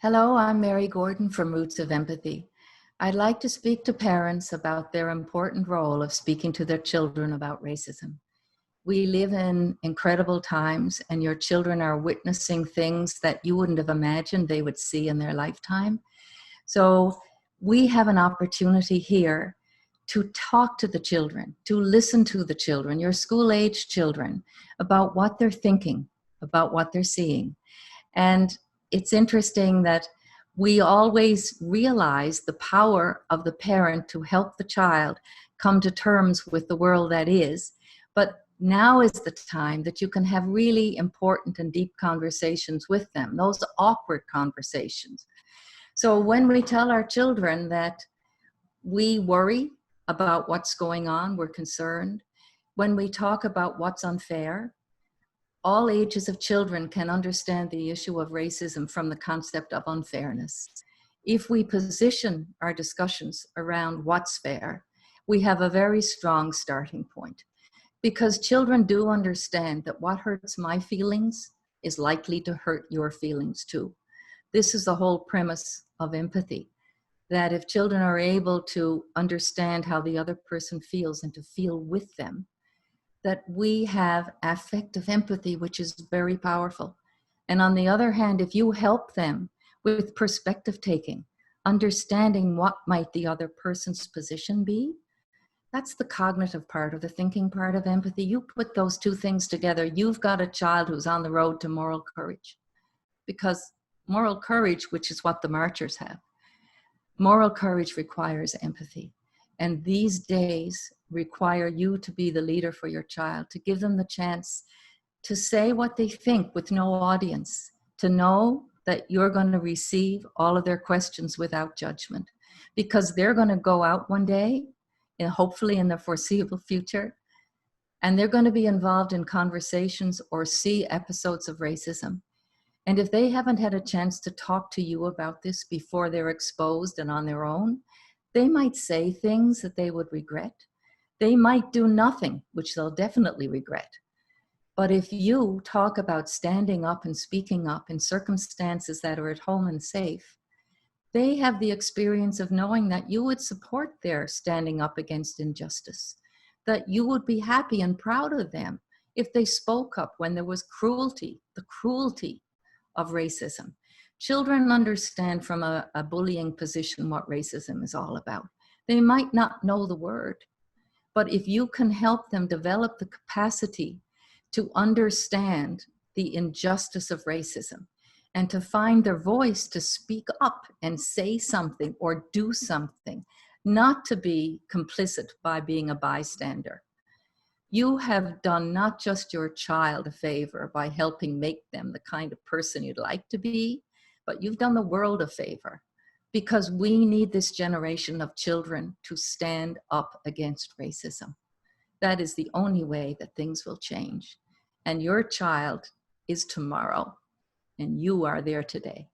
Hello, I'm Mary Gordon from Roots of Empathy. I'd like to speak to parents about their important role of speaking to their children about racism. We live in incredible times, and your children are witnessing things that you wouldn't have imagined they would see in their lifetime. So we have an opportunity here to talk to the children, to listen to the children, your school-age children, about what they're thinking, about what they're seeing. And it's interesting that we always realize the power of the parent to help the child come to terms with the world that is. But now is the time that you can have really important and deep conversations with them, those awkward conversations. So when we tell our children that we worry about what's going on, we're concerned, when we talk about what's unfair, all ages of children can understand the issue of racism from the concept of unfairness. If we position our discussions around what's fair, we have a very strong starting point, because children do understand that what hurts my feelings is likely to hurt your feelings too. This is the whole premise of empathy, that if children are able to understand how the other person feels and to feel with them, that we have affective empathy, which is very powerful. And on the other hand, if you help them with perspective taking, understanding what might the other person's position be, that's the cognitive part of the thinking part of empathy. You put those two things together, you've got a child who's on the road to moral courage. Because moral courage, which is what the marchers have, moral courage requires empathy. And these days require you to be the leader for your child, to give them the chance to say what they think with no audience, to know that you're going to receive all of their questions without judgment, because they're going to go out one day, and hopefully in the foreseeable future, and they're going to be involved in conversations or see episodes of racism. And if they haven't had a chance to talk to you about this before they're exposed and on their own, they might say things that they would regret. They might do nothing, which they'll definitely regret. But if you talk about standing up and speaking up in circumstances that are at home and safe, they have the experience of knowing that you would support their standing up against injustice, that you would be happy and proud of them if they spoke up when there was cruelty, the cruelty of racism. Children understand from a bullying position what racism is all about. They might not know the word, but if you can help them develop the capacity to understand the injustice of racism and to find their voice to speak up and say something or do something, not to be complicit by being a bystander, you have done not just your child a favor by helping make them the kind of person you'd like to be, but you've done the world a favor, because we need this generation of children to stand up against racism. That is the only way that things will change. And your child is tomorrow, and you are there today.